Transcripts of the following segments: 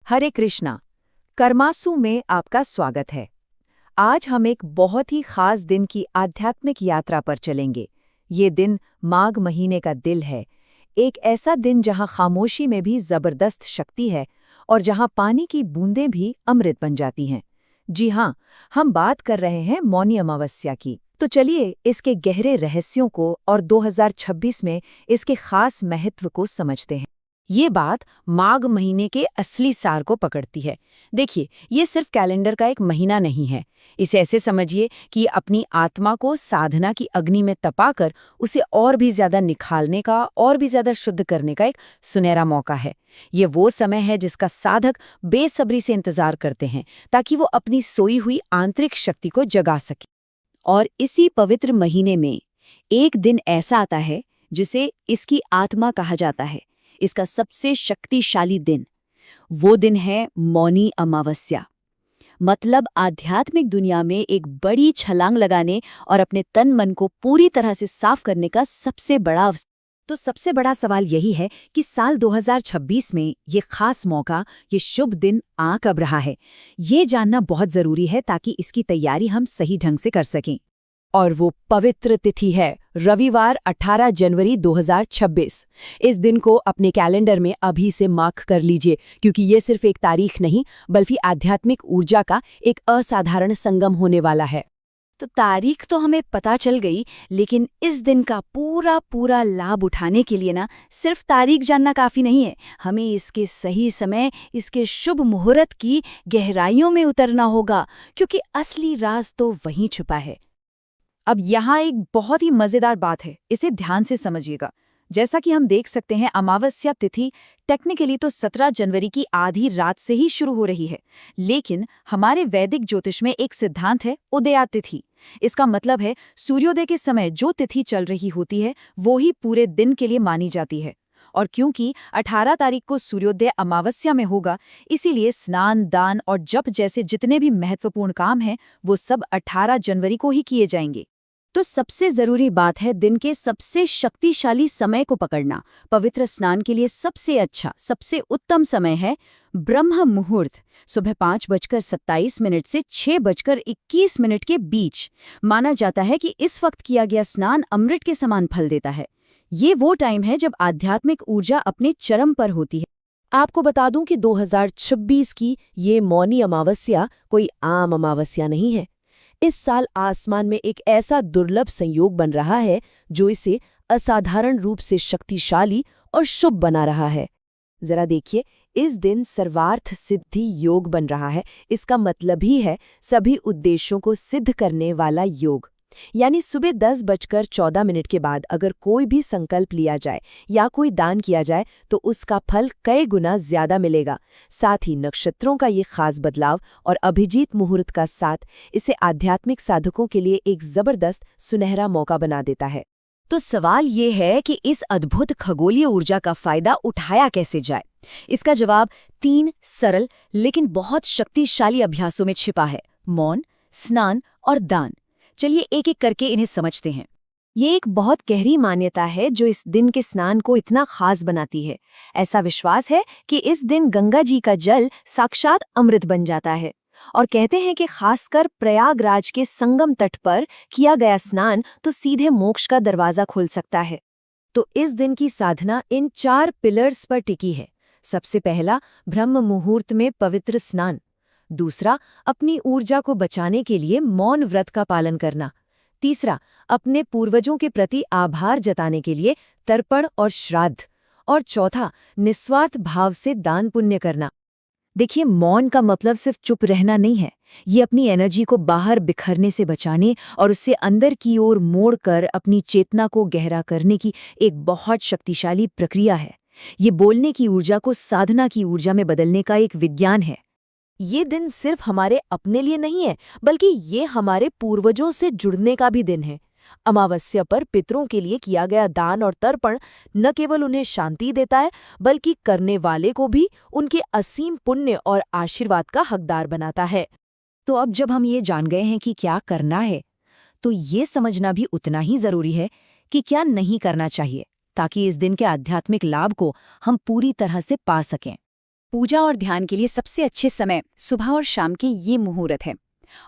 हरे कृष्णा। कर्मासु में आपका स्वागत है। आज हम एक बहुत ही खास दिन की आध्यात्मिक यात्रा पर चलेंगे। ये दिन माघ महीने का दिल है, एक ऐसा दिन जहां खामोशी में भी जबरदस्त शक्ति है और जहां पानी की बूंदें भी अमृत बन जाती हैं। जी हाँ, हम बात कर रहे हैं मौनी अमावस्या की। तो चलिए इसके गहरे रहस्यों को और 2026 में इसके खास महत्व को समझते हैं। ये बात माघ महीने के असली सार को पकड़ती है। देखिए, ये सिर्फ कैलेंडर का एक महीना नहीं है। इसे ऐसे समझिए कि अपनी आत्मा को साधना की अग्नि में तपाकर उसे और भी ज्यादा निखारने का, और भी ज्यादा शुद्ध करने का एक सुनहरा मौका है। ये वो समय है जिसका साधक बेसब्री से इंतजार करते हैं, ताकि वो अपनी सोई हुई आंतरिक शक्ति को जगा सके। और इसी पवित्र महीने में एक दिन ऐसा आता है जिसे इसकी आत्मा कहा जाता है, इसका सबसे शक्तिशाली दिन। वो दिन है मौनी अमावस्या। मतलब आध्यात्मिक दुनिया में एक बड़ी छलांग लगाने और अपने तन मन को पूरी तरह से साफ करने का सबसे बड़ा अवसर। तो सबसे बड़ा सवाल यही है कि साल 2026 में ये खास मौका, ये शुभ दिन आ कब रहा है। ये जानना बहुत जरूरी है ताकि इसकी तैयारी हम सही ढंग से कर सकें। और वो पवित्र तिथि है रविवार 18 जनवरी 2026। इस दिन को अपने कैलेंडर में अभी से मार्क कर लीजिए, क्योंकि ये सिर्फ एक तारीख नहीं बल्कि आध्यात्मिक ऊर्जा का एक असाधारण संगम होने वाला है। तो तारीख तो हमें पता चल गई, लेकिन इस दिन का पूरा लाभ उठाने के लिए सिर्फ तारीख जानना काफी नहीं है। हमें इसके सही समय, इसके शुभ मुहूर्त की गहराइयों में उतरना होगा, क्योंकि असली राज तो वहीं छुपा है। अब यहाँ एक बहुत ही मजेदार बात है, इसे ध्यान से समझिएगा। जैसा कि हम देख सकते हैं, अमावस्या तिथि टेक्निकली तो 17 जनवरी की आधी रात से ही शुरू हो रही है, लेकिन हमारे वैदिक ज्योतिष में एक सिद्धांत है, उदया तिथि। इसका मतलब है सूर्योदय के समय जो तिथि चल रही होती है वो ही पूरे दिन के लिए मानी जाती है। और क्योंकि 18 तारीख को सूर्योदय अमावस्या में होगा, इसीलिए स्नान, दान और जप जैसे जितने भी महत्वपूर्ण काम हैं वो सब 18 जनवरी को ही किए जाएंगे। तो सबसे जरूरी बात है दिन के सबसे शक्तिशाली समय को पकड़ना। पवित्र स्नान के लिए सबसे अच्छा, सबसे उत्तम समय है ब्रह्म मुहूर्त, सुबह 5:27 से 6:21 के बीच। माना जाता है कि इस वक्त किया गया स्नान अमृत के समान फल देता है। ये वो टाइम है जब आध्यात्मिक ऊर्जा अपने चरम पर होती है। आपको बता दूं कि 2026 की ये मौनी अमावस्या कोई आम अमावस्या नहीं है। इस साल आसमान में एक ऐसा दुर्लभ संयोग बन रहा है जो इसे असाधारण रूप से शक्तिशाली और शुभ बना रहा है। जरा देखिए, इस दिन सर्वार्थ सिद्धि योग बन रहा है। इसका मतलब ही है सभी उद्देश्यों को सिद्ध करने वाला योग। यानी सुबह 10:14 के बाद अगर कोई भी संकल्प लिया जाए या कोई दान किया जाए तो उसका फल कई गुना ज्यादा मिलेगा। साथ ही नक्षत्रों का ये खास बदलाव और अभिजीत मुहूर्त का साथ इसे आध्यात्मिक साधकों के लिए एक जबरदस्त सुनहरा मौका बना देता है। तो सवाल ये है कि इस अद्भुत खगोलीय ऊर्जा का फायदा उठाया कैसे जाए। इसका जवाब 3 सरल लेकिन बहुत शक्तिशाली अभ्यासों में छिपा है: मौन, स्नान और दान। चलिए एक एक करके इन्हें समझते हैं। ये एक बहुत गहरी मान्यता है जो इस दिन के स्नान को इतना खास बनाती है। ऐसा विश्वास है कि इस दिन गंगा जी का जल साक्षात अमृत बन जाता है और कहते हैं कि खासकर प्रयागराज के संगम तट पर किया गया स्नान तो सीधे मोक्ष का दरवाजा खोल सकता है। तो इस दिन की साधना इन 4 पिलर्स पर टिकी है। सबसे पहला, ब्रह्म मुहूर्त में पवित्र स्नान। दूसरा, अपनी ऊर्जा को बचाने के लिए मौन व्रत का पालन करना। तीसरा, अपने पूर्वजों के प्रति आभार जताने के लिए तर्पण और श्राद्ध। और चौथा, निस्वार्थ भाव से दान पुण्य करना। देखिए, मौन का मतलब सिर्फ चुप रहना नहीं है। ये अपनी एनर्जी को बाहर बिखरने से बचाने और उससे अंदर की ओर मोड़कर अपनी चेतना को गहरा करने की एक बहुत शक्तिशाली प्रक्रिया है। ये बोलने की ऊर्जा को साधना की ऊर्जा में बदलने का एक विज्ञान है। ये दिन सिर्फ हमारे अपने लिए नहीं है, बल्कि ये हमारे पूर्वजों से जुड़ने का भी दिन है। अमावस्या पर पितरों के लिए किया गया दान और तर्पण न केवल उन्हें शांति देता है, बल्कि करने वाले को भी उनके असीम पुण्य और आशीर्वाद का हकदार बनाता है। तो अब जब हम ये जान गए हैं कि क्या करना है, तो ये समझना भी उतना ही जरूरी है कि क्या नहीं करना चाहिए, ताकि इस दिन के आध्यात्मिक लाभ को हम पूरी तरह से पा सकें। पूजा और ध्यान के लिए सबसे अच्छे समय सुबह और शाम के ये मुहूर्त है।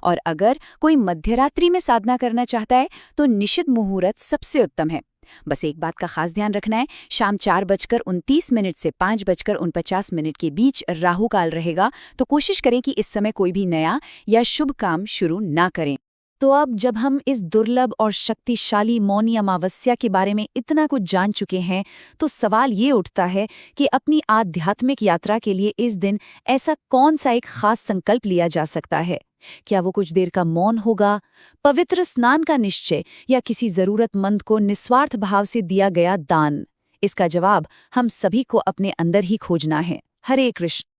और अगर कोई मध्यरात्रि में साधना करना चाहता है तो निशित मुहूर्त सबसे उत्तम है। बस एक बात का खास ध्यान रखना है, शाम 4:29 से 5:49 के बीच राहु काल रहेगा, तो कोशिश करें कि इस समय कोई भी नया या शुभ काम शुरू ना करें। तो अब जब हम इस दुर्लभ और शक्तिशाली मौनी अमावस्या के बारे में इतना कुछ जान चुके हैं, तो सवाल ये उठता है कि अपनी आध्यात्मिक यात्रा के लिए इस दिन ऐसा कौन सा एक खास संकल्प लिया जा सकता है? क्या वो कुछ देर का मौन होगा, पवित्र स्नान का निश्चय, या किसी जरूरतमंद को निस्वार्थ भाव से दिया गया दान? इसका जवाब हम सभी को अपने अंदर ही खोजना है। हरे कृष्ण।